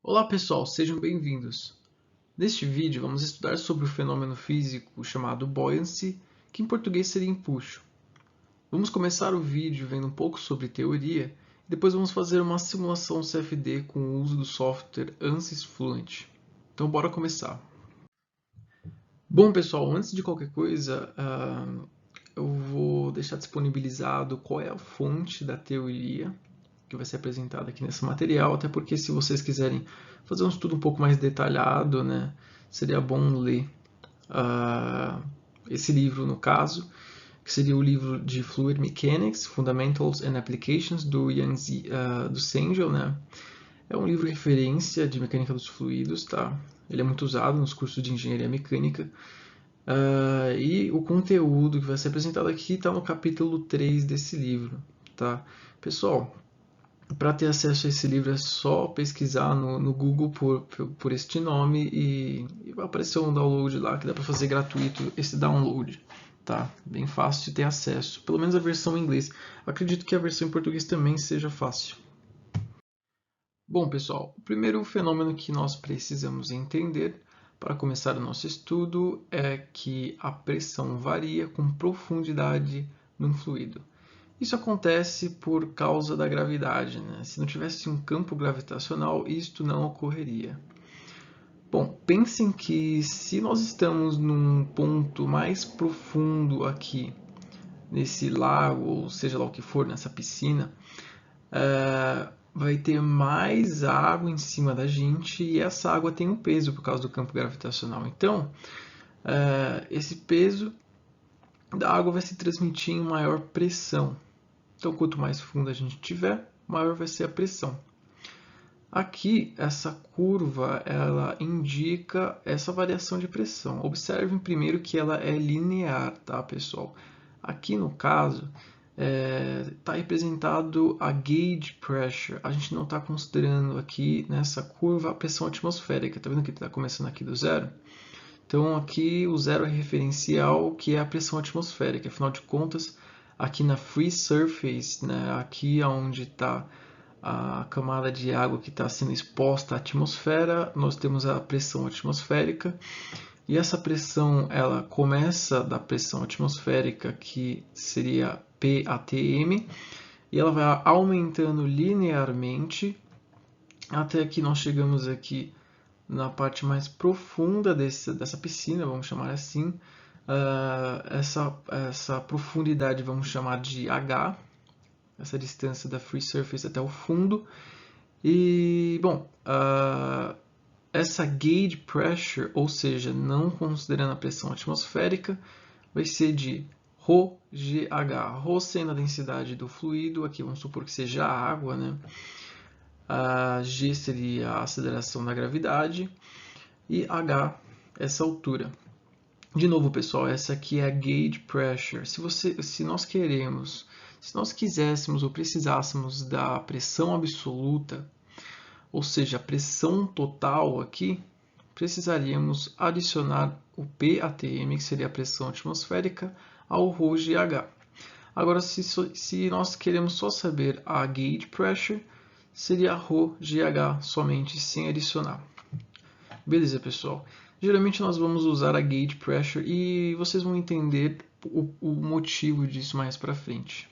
Olá pessoal, sejam bem-vindos. Neste vídeo vamos estudar sobre o fenômeno físico chamado buoyancy, que em português seria empuxo. Vamos começar o vídeo vendo um pouco sobre teoria e depois vamos fazer uma simulação CFD com o uso do software ANSYS Fluent. Então bora começar. Bom pessoal, antes de qualquer coisa, eu vou deixar disponibilizado qual é a fonte da teoria que vai ser apresentada aqui nesse material, até porque se vocês quiserem fazer um estudo um pouco mais detalhado, né, seria bom ler esse livro no caso, que seria o livro de Fluid Mechanics, Fundamentals and Applications, do do Sengel, né? É um livro de referência de mecânica dos fluidos, tá? Ele é muito usado nos cursos de engenharia mecânica. E o conteúdo que vai ser apresentado aqui está no capítulo 3 desse livro, tá? Pessoal, para ter acesso a esse livro é só pesquisar no Google por este nome e vai aparecer um download lá que dá para fazer gratuito esse download, tá? Bem fácil de ter acesso, pelo menos a versão em inglês. Acredito que a versão em português também seja fácil. Bom, pessoal, o primeiro fenômeno que nós precisamos entender para começar o nosso estudo é que a pressão varia com profundidade num fluido. Isso acontece por causa da gravidade, né? Se não tivesse um campo gravitacional, isto não ocorreria. Bom, pensem que se nós estamos num ponto mais profundo aqui, nesse lago, ou seja lá o que for, nessa piscina, vai ter mais água em cima da gente e essa água tem um peso por causa do campo gravitacional. Então, esse peso da água vai se transmitir em maior pressão. Então, quanto mais fundo a gente tiver, maior vai ser a pressão. Aqui, essa curva, ela indica essa variação de pressão. Observem primeiro que ela é linear, tá, pessoal? Aqui no caso, está representado a gauge pressure. A gente não está considerando aqui nessa curva a pressão atmosférica. Tá vendo que está começando aqui do zero? Então aqui o zero é referencial, que é a pressão atmosférica. Afinal de contas, aqui na free surface, né, aqui onde está a camada de água que está sendo exposta à atmosfera, nós temos a pressão atmosférica. E essa pressão ela começa da pressão atmosférica, que seria PATM, e ela vai aumentando linearmente até que nós chegamos aqui na parte mais profunda dessa piscina, vamos chamar assim. Essa profundidade vamos chamar de H, essa distância da free surface até o fundo. E, bom, essa gauge pressure, ou seja, não considerando a pressão atmosférica, vai ser de ρGH. Rho sendo a densidade do fluido, aqui vamos supor que seja a água, né? A G seria a aceleração da gravidade e H essa altura. De novo, pessoal, essa aqui é a gauge pressure. Se nós quiséssemos ou precisássemos da pressão absoluta, ou seja, a pressão total aqui, precisaríamos adicionar o PATM, que seria a pressão atmosférica, ao ρGH. Agora, se nós queremos só saber a gauge pressure, seria ρGH somente, sem adicionar. Beleza, pessoal? Geralmente nós vamos usar a gauge pressure e vocês vão entender o motivo disso mais para frente.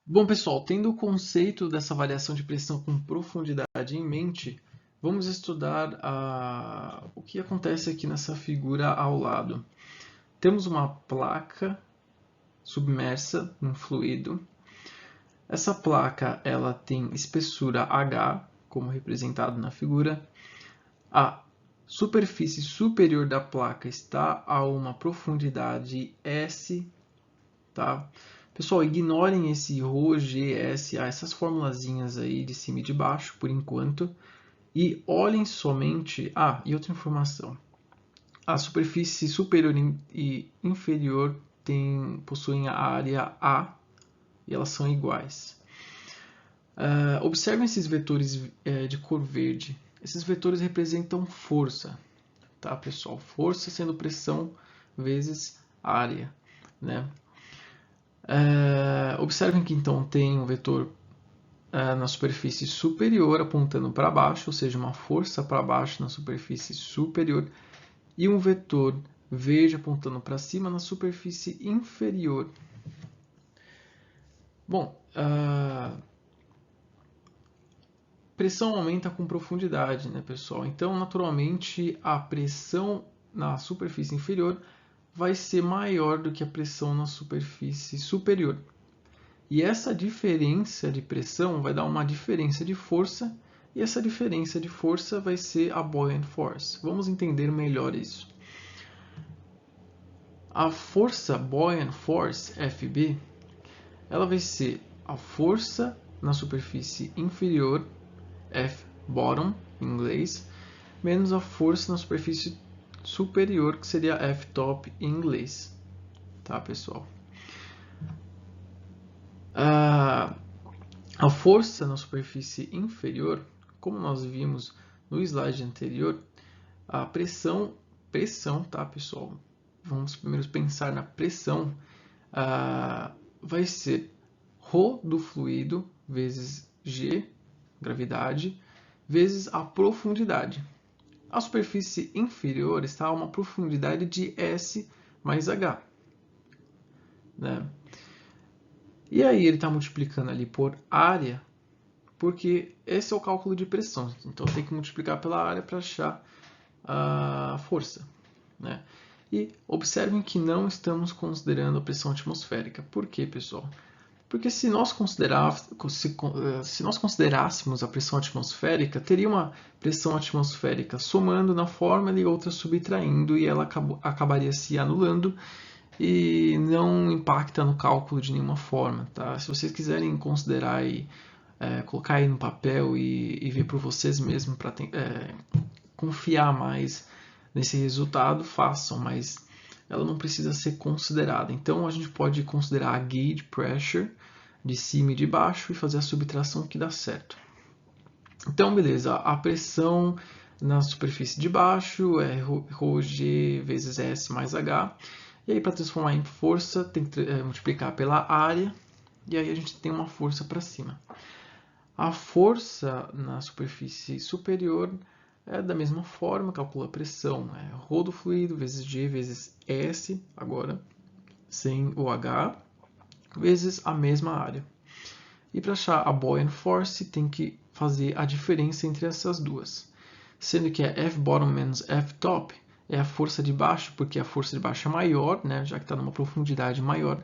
Bom, pessoal, tendo o conceito dessa variação de pressão com profundidade em mente, vamos estudar o que acontece aqui nessa figura ao lado. Temos uma placa submersa num fluido. Essa placa ela tem espessura H, como representado na figura. A superfície superior da placa está a uma profundidade S, tá? Pessoal, ignorem esse ρ, G, S, essas formulazinhas aí de cima e de baixo, por enquanto, e olhem somente... e outra informação. A superfície superior e inferior possuem a área A e elas são iguais. Observem esses vetores de cor verde. Esses vetores representam força, tá, pessoal? Força sendo pressão vezes área, né? Observem que então tem um vetor na superfície superior apontando para baixo, ou seja, uma força para baixo na superfície superior, e um vetor verde apontando para cima na superfície inferior. Bom, a pressão aumenta com profundidade, né, pessoal? Então, naturalmente, a pressão na superfície inferior vai ser maior do que a pressão na superfície superior. E essa diferença de pressão vai dar uma diferença de força, e essa diferença de força vai ser a buoyant force. Vamos entender melhor isso. A força buoyant force, FB, ela vai ser a força na superfície inferior, F bottom em inglês, menos a força na superfície superior, que seria F top em inglês. Tá, pessoal? A força na superfície inferior, como nós vimos no slide anterior, a pressão, tá, pessoal? Vamos primeiro pensar na pressão. Vai ser ρ do fluido vezes G, gravidade, vezes a profundidade. A superfície inferior está a uma profundidade de S mais H, né? E aí ele está multiplicando ali por área, porque esse é o cálculo de pressão. Então tem que multiplicar pela área para achar a força, né? E observem que não estamos considerando a pressão atmosférica. Por quê, pessoal? Porque se nós considerássemos a pressão atmosférica, teria uma pressão atmosférica somando na fórmula e outra subtraindo, e ela acabaria se anulando e não impacta no cálculo de nenhuma forma. Tá? Se vocês quiserem considerar e colocar aí no papel e ver por vocês mesmos para confiar mais nesse resultado, façam, mas ela não precisa ser considerada. Então a gente pode considerar a gauge pressure de cima e de baixo e fazer a subtração que dá certo. Então, beleza, a pressão na superfície de baixo é ρg vezes S mais H. E aí, para transformar em força, tem que multiplicar pela área, e aí a gente tem uma força para cima. A força na superfície superior é da mesma forma, calcula a pressão, é ρ do fluido vezes G vezes S, agora sem o H, vezes a mesma área. E para achar a buoyant force, tem que fazer a diferença entre essas duas. Sendo que é F bottom menos F top é a força de baixo, porque a força de baixo é maior, né, já que está numa profundidade maior,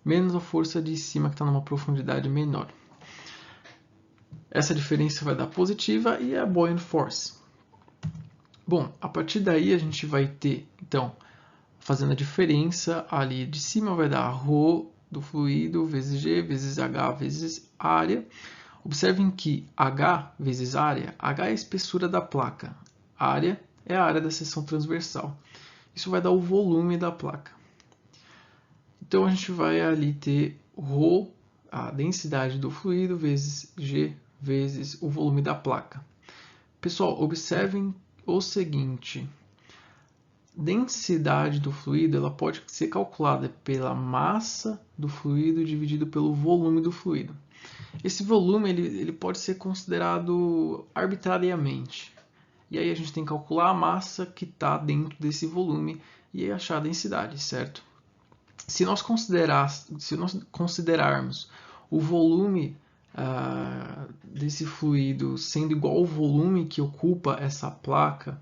menos a força de cima, que está numa profundidade menor. Essa diferença vai dar positiva e é a buoyant force. Bom, a partir daí a gente vai ter, então, fazendo a diferença ali de cima vai dar ρ do fluido vezes G vezes H vezes área. Observem que H vezes área, H é a espessura da placa, área é a área da seção transversal. Isso vai dar o volume da placa. Então a gente vai ali ter ρ, a densidade do fluido, vezes G vezes o volume da placa. Pessoal, observem o seguinte: densidade do fluido ela pode ser calculada pela massa do fluido dividido pelo volume do fluido. Esse volume ele pode ser considerado arbitrariamente. E aí a gente tem que calcular a massa que está dentro desse volume e achar a densidade, certo? Se nós considerarmos o volume desse fluido sendo igual ao volume que ocupa essa placa,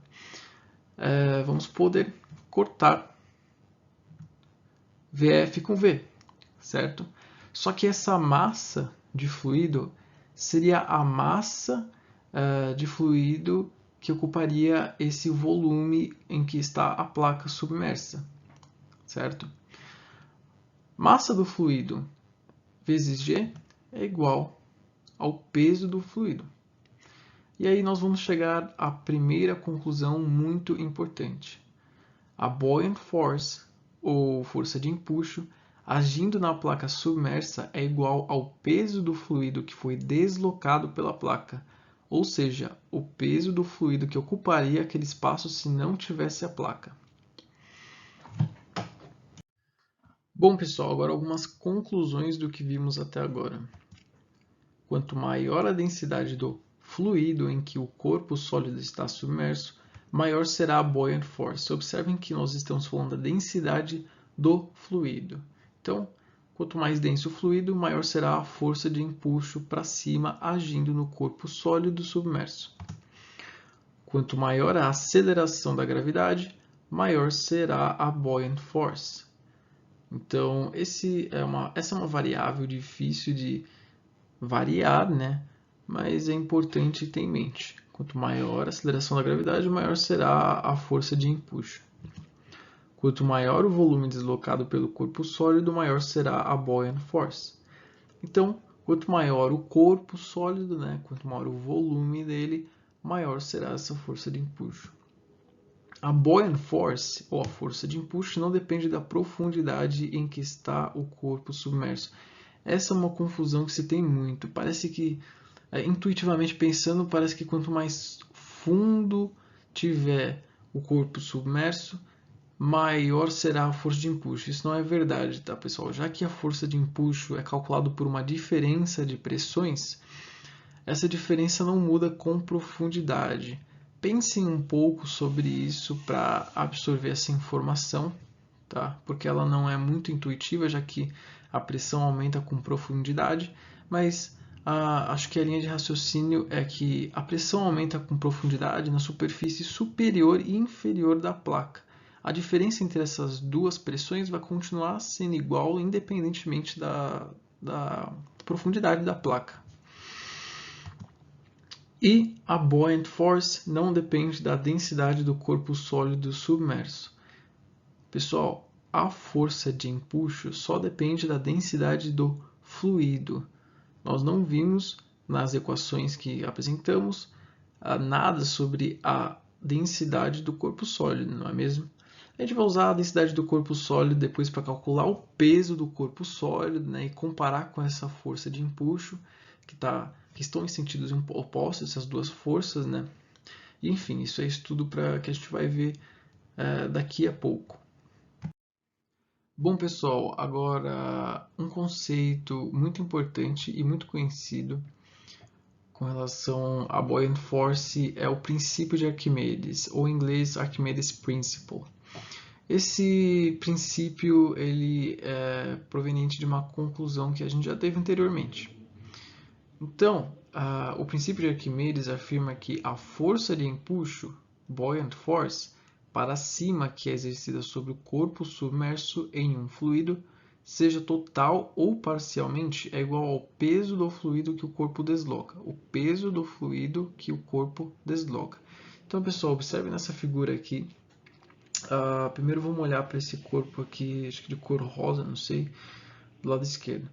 vamos poder cortar VF com V, certo? Só que essa massa de fluido seria a massa de fluido que ocuparia esse volume em que está a placa submersa, certo? Massa do fluido vezes G é igual ao peso do fluido. E aí nós vamos chegar à primeira conclusão muito importante. A buoyant force, ou força de empuxo, agindo na placa submersa é igual ao peso do fluido que foi deslocado pela placa, ou seja, o peso do fluido que ocuparia aquele espaço se não tivesse a placa. Bom, pessoal, agora algumas conclusões do que vimos até agora. quanto maior a densidade do fluido em que o corpo sólido está submerso, maior será a buoyant force. Observem que nós estamos falando da densidade do fluido. Então, quanto mais denso o fluido, maior será a força de empuxo para cima agindo no corpo sólido submerso. Quanto maior a aceleração da gravidade, maior será a buoyant force. Então, essa é uma variável difícil de variar, né? Mas é importante ter em mente. Quanto maior a aceleração da gravidade, maior será a força de empuxo. Quanto maior o volume deslocado pelo corpo sólido, maior será a buoyant force. Então, quanto maior o corpo sólido, né? Quanto maior o volume dele, maior será essa força de empuxo. A buoyant force, ou a força de empuxo, não depende da profundidade em que está o corpo submerso. Essa é uma confusão que se tem muito. Parece que, intuitivamente pensando, parece que quanto mais fundo tiver o corpo submerso, maior será a força de empuxo. Isso não é verdade, tá, pessoal? Já que a força de empuxo é calculada por uma diferença de pressões, essa diferença não muda com profundidade. Pensem um pouco sobre isso para absorver essa informação, tá? Porque ela não é muito intuitiva, já que a pressão aumenta com profundidade, mas acho que a linha de raciocínio é que a pressão aumenta com profundidade na superfície superior e inferior da placa. A diferença entre essas duas pressões vai continuar sendo igual, independentemente da profundidade da placa. E a buoyant force não depende da densidade do corpo sólido submerso. Pessoal, a força de empuxo só depende da densidade do fluido. Nós não vimos nas equações que apresentamos nada sobre a densidade do corpo sólido, não é mesmo? A gente vai usar a densidade do corpo sólido depois para calcular o peso do corpo sólido, né, e comparar com essa força de empuxo que estão em sentidos opostos, essas duas forças, né? E, enfim, isso é estudo que a gente vai ver daqui a pouco. Bom, pessoal, agora um conceito muito importante e muito conhecido com relação à buoyant force é o princípio de Arquimedes, ou em inglês Archimedes Principle. Esse princípio ele é proveniente de uma conclusão que a gente já teve anteriormente. Então, o princípio de Arquimedes afirma que a força de empuxo, buoyant force, para cima que é exercida sobre o corpo submerso em um fluido, seja total ou parcialmente, é igual ao peso do fluido que o corpo desloca. O peso do fluido que o corpo desloca. Então, pessoal, observe nessa figura aqui. Primeiro vamos olhar para esse corpo aqui, acho que de cor rosa, não sei, do lado esquerdo.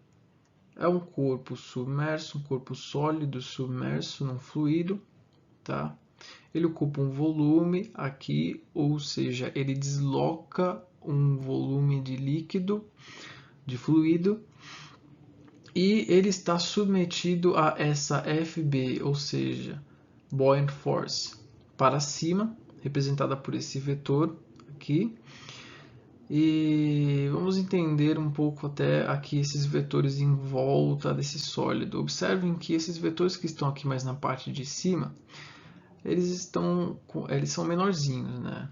É um corpo submerso, um corpo sólido submerso num fluido, tá? Ele ocupa um volume aqui, ou seja, ele desloca um volume de líquido, de fluido, e ele está submetido a essa FB, ou seja, buoyant force, para cima, representada por esse vetor aqui. E vamos entender um pouco até aqui esses vetores em volta desse sólido. Observem que esses vetores que estão aqui mais na parte de cima, eles são menorzinhos, né?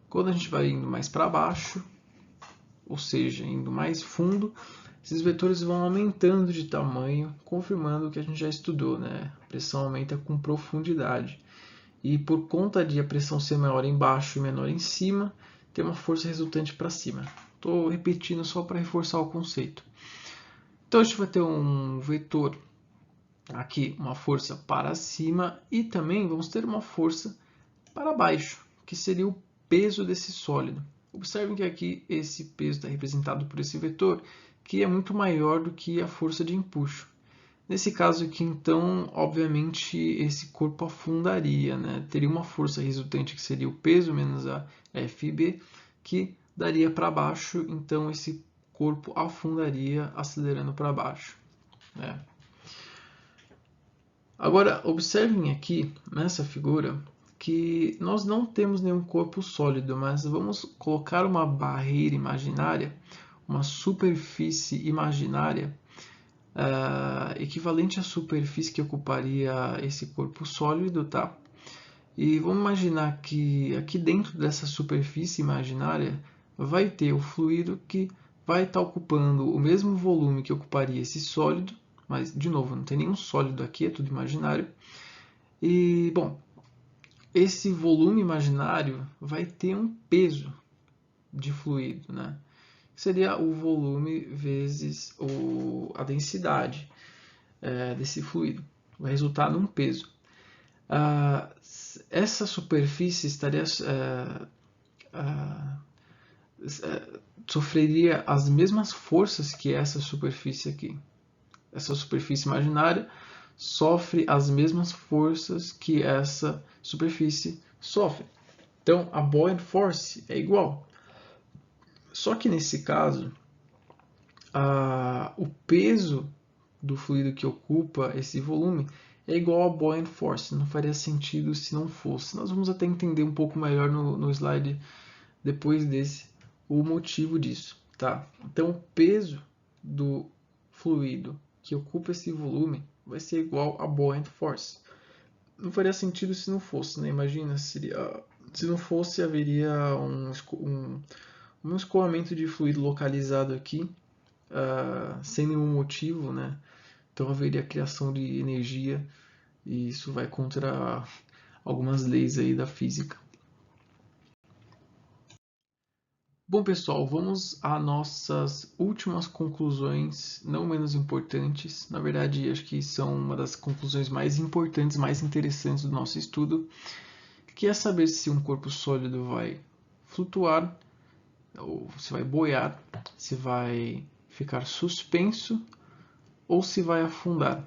Quando a gente vai indo mais para baixo, ou seja, indo mais fundo, esses vetores vão aumentando de tamanho, confirmando o que a gente já estudou, né? A pressão aumenta com profundidade. E por conta de a pressão ser maior embaixo e menor em cima, tem uma força resultante para cima. Estou repetindo só para reforçar o conceito. Então a gente vai ter um vetor aqui, uma força para cima, e também vamos ter uma força para baixo, que seria o peso desse sólido. Observem que aqui esse peso está representado por esse vetor, que é muito maior do que a força de empuxo. Nesse caso aqui, então, obviamente, esse corpo afundaria, né? Teria uma força resultante que seria o peso menos a FB, que daria para baixo, então esse corpo afundaria acelerando para baixo, né? Agora, observem aqui nessa figura que nós não temos nenhum corpo sólido, mas vamos colocar uma barreira imaginária, uma superfície imaginária equivalente à superfície que ocuparia esse corpo sólido, tá? E vamos imaginar que aqui dentro dessa superfície imaginária vai ter o fluido que vai estar ocupando o mesmo volume que ocuparia esse sólido, mas, de novo, não tem nenhum sólido aqui, é tudo imaginário. E, bom, esse volume imaginário vai ter um peso de fluido, né? Seria o volume vezes a densidade desse fluido. Vai resultar num peso. Essa superfície estaria sofreria as mesmas forças que essa superfície aqui. Essa superfície imaginária sofre as mesmas forças que essa superfície sofre. Então, a buoyant force é igual. Só que nesse caso, o peso do fluido que ocupa esse volume é igual a buoyant force. Não faria sentido se não fosse. Nós vamos até entender um pouco melhor no slide depois desse o motivo disso, tá? Então, o peso do fluido que ocupa esse volume vai ser igual a buoyant force. Não faria sentido se não fosse, né? Imagina, se não fosse, haveria um escoamento de fluido localizado aqui, sem nenhum motivo, né? Então haveria a criação de energia e isso vai contra algumas leis aí da física. Bom, pessoal, vamos às nossas últimas conclusões, não menos importantes. Na verdade, acho que são uma das conclusões mais importantes, mais interessantes do nosso estudo, que é saber se um corpo sólido vai flutuar, ou se vai boiar, se vai ficar suspenso ou se vai afundar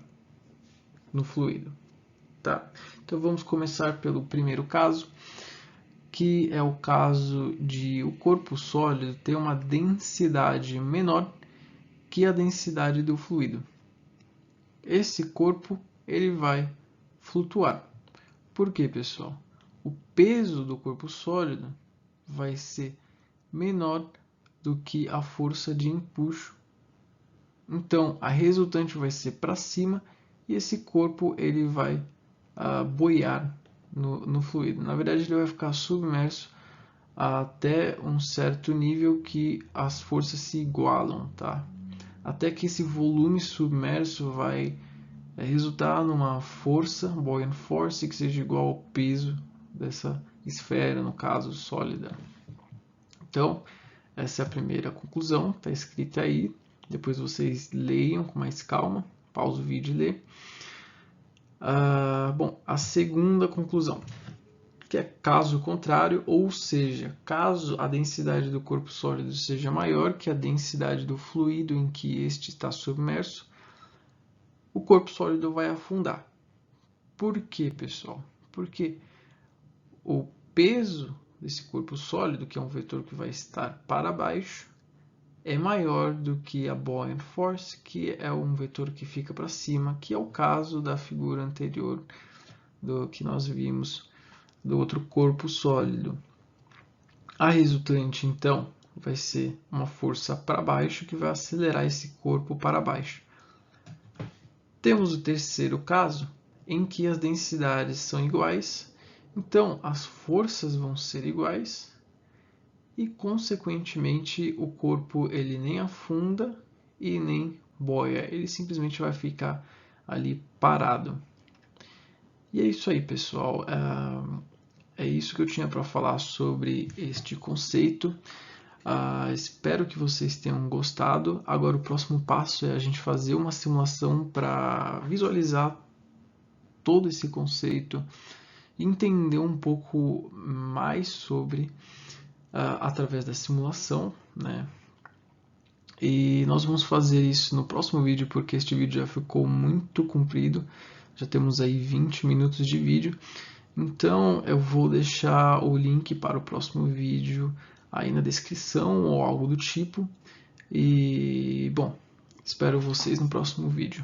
no fluido. Tá? Então vamos começar pelo primeiro caso, que é o caso de o corpo sólido ter uma densidade menor que a densidade do fluido. Esse corpo ele vai flutuar. Por quê, pessoal? O peso do corpo sólido vai ser menor do que a força de empuxo. Então, a resultante vai ser para cima e esse corpo ele vai boiar no fluido. Na verdade, ele vai ficar submerso até um certo nível que as forças se igualam, tá? Até que esse volume submerso vai resultar numa força, buoyant force, que seja igual ao peso dessa esfera, no caso, sólida. Então, essa é a primeira conclusão, está escrita aí. Depois vocês leiam com mais calma, pausa o vídeo e lê. Bom, a segunda conclusão, que é caso contrário, ou seja, caso a densidade do corpo sólido seja maior que a densidade do fluido em que este está submerso, o corpo sólido vai afundar. Por quê, pessoal? Porque o peso desse corpo sólido, que é um vetor que vai estar para baixo, é maior do que a buoyant force, que é um vetor que fica para cima, que é o caso da figura anterior do que nós vimos do outro corpo sólido. A resultante, então, vai ser uma força para baixo que vai acelerar esse corpo para baixo. Temos o terceiro caso, em que as densidades são iguais, então as forças vão ser iguais e, consequentemente, o corpo ele nem afunda e nem boia, ele simplesmente vai ficar ali parado. E é isso aí, pessoal. É isso que eu tinha para falar sobre este conceito. Espero que vocês tenham gostado. Agora o próximo passo é a gente fazer uma simulação para visualizar todo esse conceito e entender um pouco mais sobre através da simulação, né? E nós vamos fazer isso no próximo vídeo, porque este vídeo já ficou muito comprido. Já temos aí 20 minutos de vídeo. Então eu vou deixar o link para o próximo vídeo aí na descrição ou algo do tipo. E, bom, espero vocês no próximo vídeo.